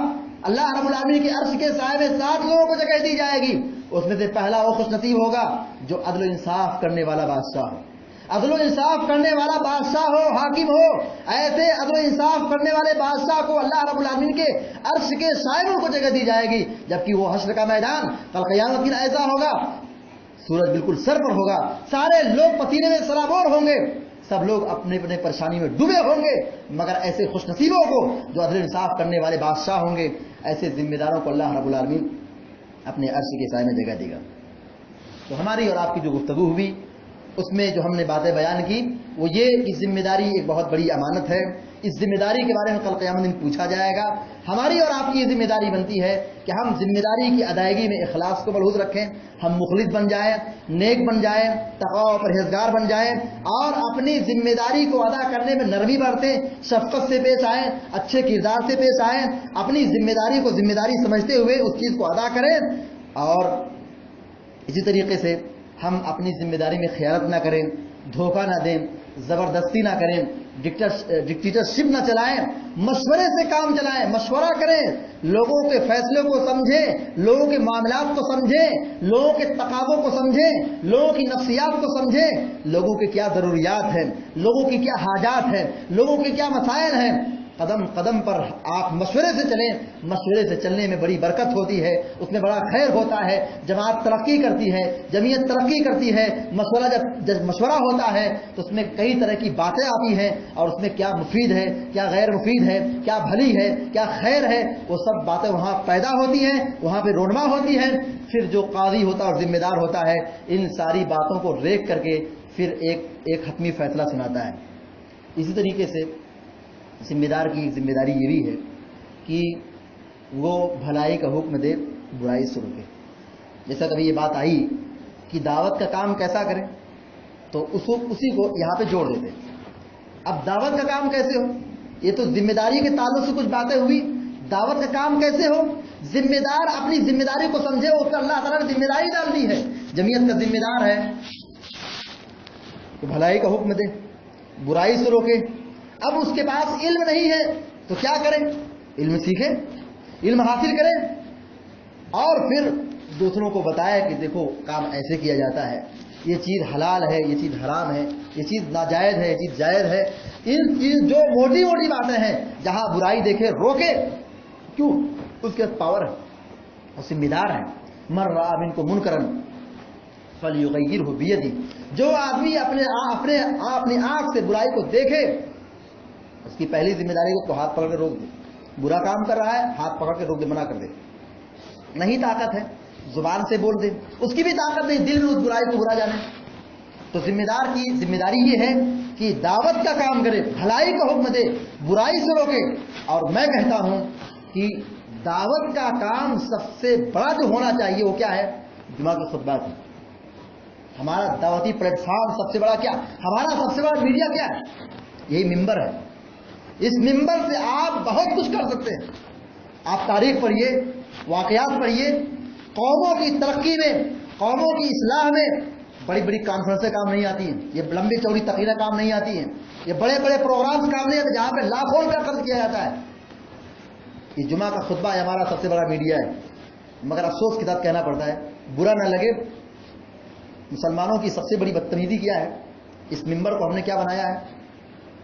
اللہ رب العالمین کے عرش کے سائے میں 7 لوگوں کو جگہ دی جائے گی۔ اس میں سے پہلا وہ خوش نصیب ہوگا جو عدل و انصاف کرنے والا بادشاہ ہو، عدل و انصاف کرنے والا بادشاہ ہو، حاکم ہو، ایسے عدل و انصاف کرنے والے بادشاہ کو اللہ رب العالمین کے عرش کے سائے میں ان کو جگہ دی جائے گی، جبکہ وہ حشر کا میدان کل قیامت دن ایسا ہوگا، سورج بالکل سر پر ہوگا، سارے لوگ پسینے میں سرابور ہوں گے، سب لوگ اپنے اپنے پریشانی میں ڈوبے ہوں گے، مگر ایسے خوش نصیبوں کو جو عدل انصاف کرنے والے بادشاہ ہوں گے، ایسے ذمہ داروں کو اللہ رب العالمین اپنے عرش کے سائے میں جگہ دے گا۔ تو ہماری اور آپ کی جو گفتگو ہوئی اس میں جو ہم نے باتیں بیان کی وہ یہ کہ ذمہ داری ایک بہت بڑی امانت ہے، اس ذمہ داری کے بارے میں کل قیامت دن پوچھا جائے گا۔ ہماری اور آپ کی یہ ذمہ داری بنتی ہے کہ ہم ذمہ داری کی ادائیگی میں اخلاص کو ملحوظ رکھیں، ہم مخلص بن جائیں، نیک بن جائیں، تقوی و پرہیزگار بن جائیں، اور اپنی ذمہ داری کو ادا کرنے میں نرمی برتیں، شفقت سے پیش آئیں، اچھے کردار سے پیش آئیں، اپنی ذمہ داری کو ذمہ داری سمجھتے ہوئے اس چیز کو ادا کریں، اور اسی طریقے سے ہم اپنی ذمہ داری میں خیانت نہ کریں، دھوکہ نہ دیں، زبردستی نہ کریں، ڈکٹیٹرشپ نہ چلائیں، مشورے سے کام چلائیں، مشورہ کریں، لوگوں کے فیصلوں کو سمجھیں، لوگوں کے معاملات کو سمجھیں، لوگوں کے تقاضوں کو سمجھیں، لوگوں کی نفسیات کو سمجھیں، لوگوں کی کیا ضروریات ہیں، لوگوں کی کیا حاجات ہیں، لوگوں کے کیا مسائل ہیں، قدم قدم پر آپ مشورے سے چلیں، مشورے سے چلنے میں بڑی برکت ہوتی ہے، اس میں بڑا خیر ہوتا ہے، جماعت ترقی کرتی ہے، جمعیت ترقی کرتی ہے، جب مشورہ ہوتا ہے تو اس میں کئی طرح کی باتیں آتی ہیں، اور اس میں کیا مفید ہے، کیا غیر مفید ہے، کیا بھلی ہے، کیا خیر ہے، وہ سب باتیں وہاں پیدا ہوتی ہیں، وہاں پہ رونما ہوتی ہیں۔ پھر جو قاضی ہوتا ہے اور ذمہ دار ہوتا ہے ان ساری باتوں کو ریکھ کر کے پھر ایک حتمی فیصلہ سناتا ہے۔ اسی طریقے سے ذمہ دار کی ذمہ داری یہ بھی ہے کہ وہ بھلائی کا حکم دے، برائی سے روکے۔ جیسا کبھی یہ بات آئی کہ دعوت کا کام کیسا کریں، تو اسی کو یہاں پہ جوڑ دیتے۔ اب دعوت کا کام کیسے ہو، یہ تو ذمہ داری کے تعلق سے کچھ باتیں ہوئی، دعوت کا کام کیسے ہو، ذمہ دار اپنی ذمہ داری کو سمجھے، اس پر اللہ تعالیٰ نے ذمہ داری ڈال دی ہے، جمعیت کا ذمہ دار ہے تو بھلائی کا حکم دے، برائی سے روکے۔ اب اس کے پاس علم نہیں ہے تو کیا کریں، علم سیکھیں، علم حاصل کریں، اور پھر دوسروں کو بتائے کہ دیکھو کام ایسے کیا جاتا ہے، یہ چیز حلال ہے، یہ چیز حرام ہے، یہ چیز ناجائز ہے، یہ چیز جائز ہے۔ ان چیز جو موٹی موٹی باتیں ہیں جہاں برائی دیکھے روکے، کیوں، اس کے پاور ہے، وہ ذمہ دار ہے۔ من رأى منکم منکرا فلیغیرہ بیدہ، جو آدمی اپنی آنکھ سے برائی کو دیکھے، اس کی پہلی ذمہ داری کو ہاتھ پکڑ کے روک دے، برا کام کر رہا ہے ہاتھ پکڑ کے روک دے، منع کر دے، نہیں طاقت ہے زبان سے بول دے، اس کی بھی طاقت نہیں دل میں اس برائی کو برا جانے۔ تو ذمہ دار کی ذمہ داری یہ ہے کہ دعوت کا کام کرے، بھلائی کا حکم دے، برائی سے روکے۔ اور میں کہتا ہوں کہ دعوت کا کام سب سے بڑا جو ہونا چاہیے وہ کیا ہے، جمعہ کے خطبات ہے۔ ہمارا دعوتی پلیٹ فارم سب سے بڑا کیا، ہمارا سب سے بڑا میڈیا کیا ہے، یہی ممبر ہے۔ اس ممبر سے آپ بہت کچھ کر سکتے ہیں۔ آپ تاریخ پڑھیے، واقعات پڑھیے، قوموں کی ترقی میں، قوموں کی اصلاح میں بڑی بڑی کانفرنسیں کام نہیں آتی ہیں، یہ لمبی چوڑی تقریریں کام نہیں آتی ہیں، یہ بڑے بڑے پروگرامز کام نہیں آتے جہاں پہ لاکھوں روپیہ خرچ کیا جاتا ہے۔ یہ جمعہ کا خطبہ ہمارا سب سے بڑا میڈیا ہے، مگر افسوس کے ساتھ کہنا پڑتا ہے، برا نہ لگے، مسلمانوں کی سب سے بڑی بدتمیزی کیا ہے، اس ممبر کو ہم نے کیا بنایا ہے،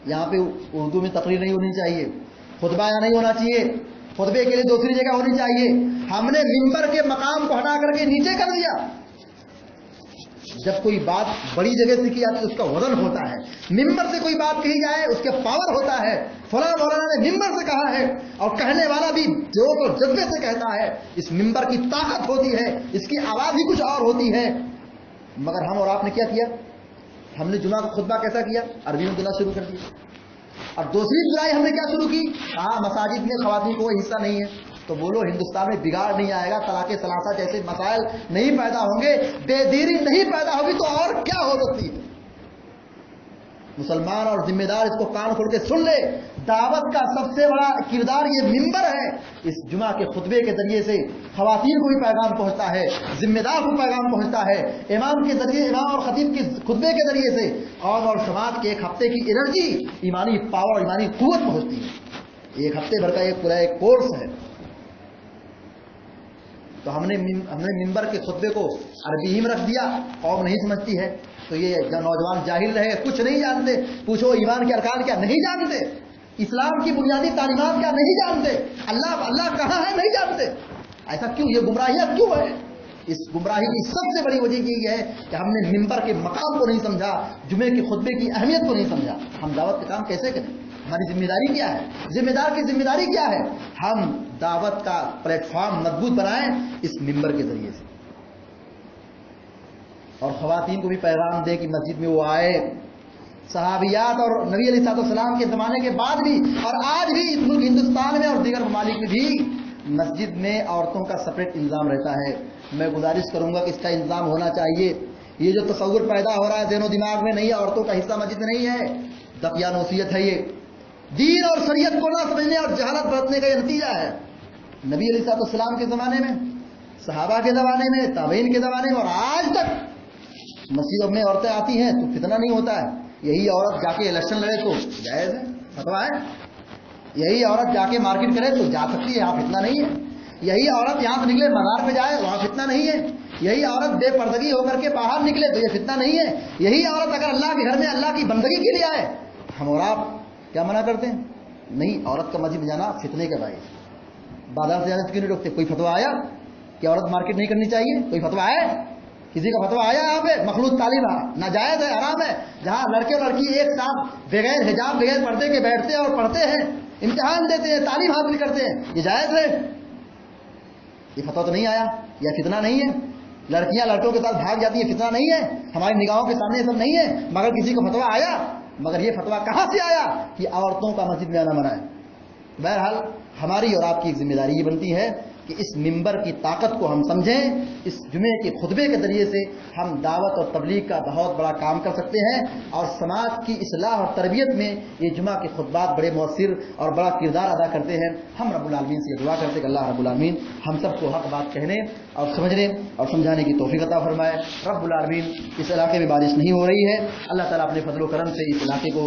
یہاں پہ اردو میں تقریر نہیں ہونی چاہیے، خطبہ یہاں نہیں ہونا چاہیے، خطبے کے لیے دوسری جگہ ہونی چاہیے۔ ہم نے ممبر کے مقام کو ہٹا کر کے نیچے کر دیا۔ جب کوئی بات بڑی جگہ سے کی جاتی ہے اس کا وزن ہوتا ہے، ممبر سے کوئی بات کہی جائے اس کے پاور ہوتا ہے، فلاں مولانا نے ممبر سے کہا ہے، اور کہنے والا بھی جوش اور جذبے سے کہتا ہے، اس ممبر کی طاقت ہوتی ہے، اس کی آواز ہی کچھ اور ہوتی ہے۔ مگر ہم اور آپ نے کیا کیا، ہم نے جمعہ کا خطبہ کیسا کیا، عربی میں دینا شروع کر دیا۔ اور دوسری برائی ہم نے کیا شروع کی، کہا مساجد میں خواتین کو کوئی حصہ نہیں ہے، تو بولو ہندوستان میں بگاڑ نہیں آئے گا، طلاق ثلاثہ جیسے مسائل نہیں پیدا ہوں گے، بے دینی نہیں پیدا ہوگی تو اور کیا ہو سکتی ہے۔ مسلمان اور ذمہ دار اس کو کان کھول کے سن لے، دعوت کا سب سے بڑا کردار یہ ممبر ہے۔ اس جمعہ کے خطبے کے ذریعے سے خواتین کو بھی پیغام پہنچتا ہے، ذمہ دار کو پیغام پہنچتا ہے، امام کے ذریعے، امام اور خطیب کے خطبے کے ذریعے سے قوم اور سماج کے ایک ہفتے کی انرجی، ایمانی پاور، ایمانی قوت پہنچتی ہے۔ ایک ہفتے بھر کا ایک پورا ایک کورس ہے۔ تو تو ہم نے منبر کے خطبے کو عربی ہی میں رکھ دیا، قوم نہیں سمجھتی ہے، تو یہ نوجوان جاہل رہے، کچھ نہیں جانتے، پوچھو ایمان کے ارکان کیا نہیں جانتے، اسلام کی بنیادی تعلیمات کیا نہیں جانتے، اللہ کہاں ہے نہیں جانتے. ایسا کیوں؟ یہ گمراہیاں کیوں ہے؟ اس گمراہی کی سب سے بڑی وجہ یہ ہے کہ ہم نے منبر کے مقام کو نہیں سمجھا، جمعے کے خطبے کی اہمیت کو نہیں سمجھا. ہم دعوت کا کام کیسے کریں؟ ہماری ذمہ داری کیا ہے؟ ذمہ دار کی ذمہ داری کیا ہے؟ ہم دعوت کا پلیٹ فارم مضبوط بنائیں اس منبر کے ذریعے سے، اور خواتین کو بھی پیغام دیں کہ مسجد میں وہ آئے. صحابیات اور نبی علیہ السلام کے زمانے کے بعد بھی اور آج بھی اس ملک ہندوستان میں اور دیگر ممالک میں بھی مسجد میں عورتوں کا سپریٹ انتظام رہتا ہے. میں گزارش کروں گا کہ اس کا انتظام ہونا چاہیے. یہ جو تصور پیدا ہو رہا ہے ذہن و دماغ میں، نہیں ہے عورتوں کا حصہ مسجد میں نہیں ہے، دقیانوسیت نوصیت ہے. یہ دین اور شریعت کو نہ سمجھنے اور جہالت برتنے کا یہ نتیجہ ہے. نبی علیہ السلام کے زمانے میں، صحابہ کے زمانے میں، تابعین کے زمانے میں اور آج تک مسجدوں میں عورتیں آتی ہیں تو فتنہ نہیں ہوتا ہے. یہی عورت جا کے الیکشن لڑے تو جائز ہے، فتویٰ ہے. یہی عورت جا کے مارکیٹ کرے تو جا سکتی ہے، یہاں فتنہ نہیں ہے. یہی عورت یہاں سے نکلے بازار پہ جائے وہاں فتنہ نہیں ہے. یہی عورت بے پردگی ہو کر کے باہر نکلے تو یہ فتنہ نہیں ہے. یہی عورت اگر اللہ کے گھر میں اللہ کی بندگی کے لیے آئے، ہم اور آپ کیا منع کرتے ہیں؟ نہیں، عورت کا مسجد میں جانا فتنے کا باعث. بازار سے جانے سے کیوں نہیں روکتے؟ کوئی فتویٰ آیا کہ عورت مارکیٹ نہیں کرنی چاہیے؟ کوئی فتویٰ ہے؟ کسی کا فتویٰ آیا یہاں پہ؟ مخلوط تعلیم ناجائز ہے، حرام ہے. جہاں لڑکے اور لڑکی ایک ساتھ بغیر حجاب بغیر پردے کے بیٹھتے ہیں اور پڑھتے ہیں، امتحان دیتے ہیں، تعلیم حاصل کرتے ہیں، یہ جائز ہے؟ یہ فتویٰ تو نہیں آیا. یہ فتنہ نہیں ہے؟ لڑکیاں لڑکوں کے ساتھ بھاگ جاتی ہیں، فتنہ نہیں ہے؟ ہماری نگاہوں کے سامنے یہ سب نہیں ہے، مگر کسی کو فتویٰ آیا. مگر یہ فتویٰ کہاں سے آیا کہ عورتوں کا مسجد میں آنا منع ہے؟ بہرحال ہماری اور آپ کی ایک ذمہ داری یہ بنتی ہے کہ اس منبر کی طاقت کو ہم سمجھیں. اس جمعے کے خطبے کے ذریعے سے ہم دعوت اور تبلیغ کا بہت بڑا کام کر سکتے ہیں، اور سماج کی اصلاح اور تربیت میں یہ جمعہ کے خطبات بڑے مؤثر اور بڑا کردار ادا کرتے ہیں. ہم رب العالمین سے یہ دعا کرتے ہیں کہ اللہ رب العالمین ہم سب کو حق بات کہنے اور سمجھنے اور سمجھانے کی توفیق عطا فرمائے. رب العالمین اس علاقے میں بارش نہیں ہو رہی ہے، اللہ تعالیٰ اپنے فضل و کرم سے اس علاقے کو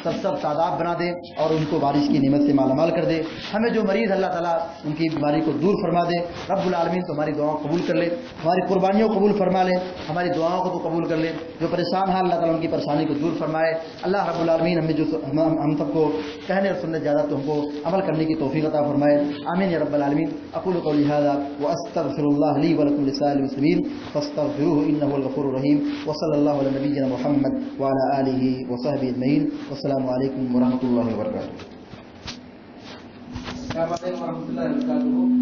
سب شاداب بنا دے اور ان کو بارش کی نعمت سے مالا مال کر دے. ہمیں جو مریض اللہ تعالیٰ ان کی بیماری کو دور فرما دے. رب العالمین تو ہماری دعاؤں کو قبول کر لے، ہماری قربانیوں کو قبول فرما لے، ہماری دعاؤں کو تو قبول کر لے. جو پریشان ہیں اللہ تعالیٰ ان کی پریشانی کو دور فرمائے. اللہ رب العالمین ہمیں جو ہم سب کو کہنے اور سننے زیادہ تو ہم کو عمل کرنے کی توفیق عطا فرمائے. آمین یا رب العالمین. اقول قولی ھذا واستغفر الله لي ولكم لسائر المسلمين فاستغفروه انه هو الغفور الرحيم. وصلى الله على نبينا محمد وعلى اله وصحبه اجمعين. والسلام عليكم ورحمة الله وبركاته. السلام علیکم ورحمۃ اللہ وبرکاتہ.